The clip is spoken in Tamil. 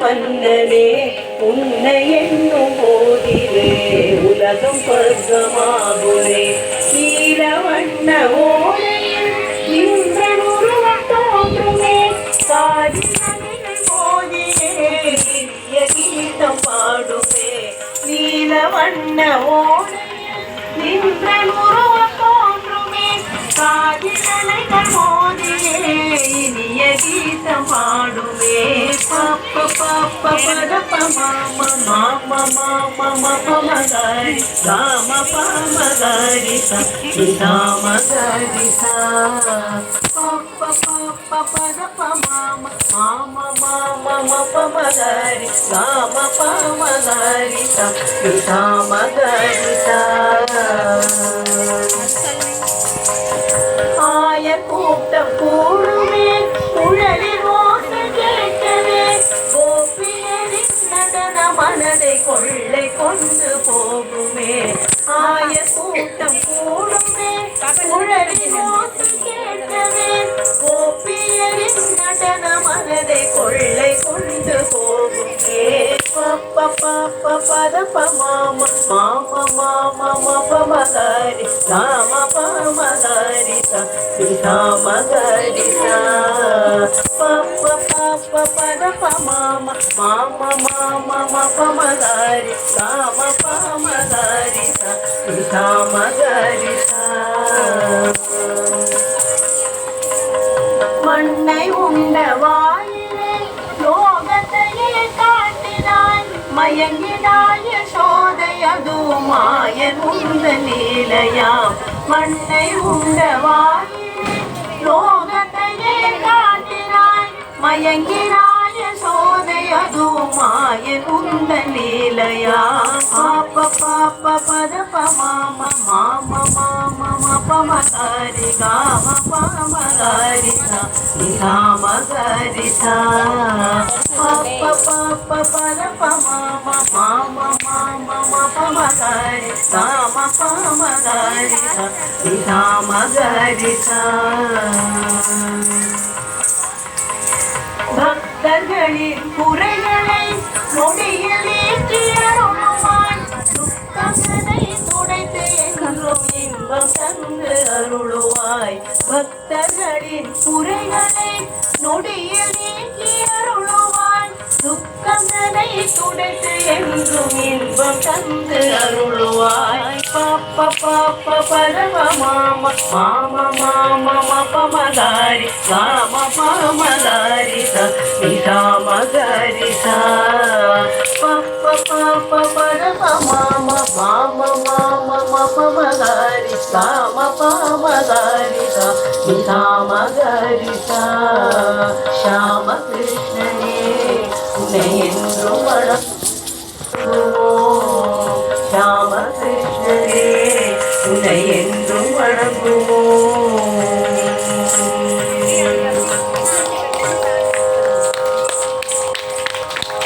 மன்னனே உன்னை என்னும் போதிலே உலகம் சொர்க்கமாகுமே. நீலவண்ண ஓடையில் நின்றன் உருவம் தோன்றுமே. காதில் போதிலே இனிய கீதம் பாடுமே. நீலவண்ண ஓடையில் நின்றன் உருவம் தோன்றுமே. காதில் போதிலே இனிய கீதம் பாடுமே. பப்ப பப்ப பதப்ப மாம மாம மாம மப மகரி காம பமகரி சாம கரி சா. பப்ப பப்ப பதப்ப மாம மாம மாம மப மகரி காம பமகரி சாம கரி சா. ஆயர் கூட்டம் கூடுமே குழலில் ஓசை கேட்கவே. கோபியரின் நடன மனதை கொள்ளை கொண்டு போகுமே. ஆயர் கூட்டம் கூடுமே குழலில் ஓசை கேட்கவே. கோபியரின் நடன மனதை கொள்ளை கொண்டு போகுமே. பப்ப பப்ப பதப்ப மாம மாம மாம மப மகரி சாம பமகரி சாம கரி சா. பப்ப பப்ப பதப்ப மாம மாம மாம மப மகரி சாம பமகரி சாம கரி சா. மண்ணை உண்ட வாயிலே லோகத்தையே காட்டினாய். மயங்கினாய் யசோதை அதுவும் மாயன் உந்த லீலையாம். மண்ணை உண்ட வாயிலே லோகத்தையே காட்டினாய். மயங்கினாய் யசோதை அதுவும் மாயன் உந்த லீலையாம். பாப்ப பாப்ப பதப்ப மாம மாம மாம மப மகரி காம பமகரி சாம கரி சா. பப்ப பப்ப பதப்ப மாம மாம மாம மப மகரி காம பமகரி சாம கரி சா. பக்தர்களின் குறைகளை நொடியில் நீக்கியருளுவாய். துக்கங்களை துடைத்து என்றும் இன்பம் தந்து அருளுவாய். பக்தர்களின் குறைகளை நொடியில் நீக்கியருளுவாய். துக்கங்களை துடைத்து என்றும் இன்பம் தந்து அருளுவாய். பப்ப பப்ப பதவ மாம மாம மாம மப மகரி காம பமகரி சாம கரி சா. பப்ப பப்ப பதவ மாம மாம மாம மப மகரி காம பமகரி சாம கரி சா. ஷாம கிருஷ்ணனே உன்னை என்றும் வணங்குவோம். ஷாம கிருஷ்ணனே உன்னை என்றும் வணங்குவோம்.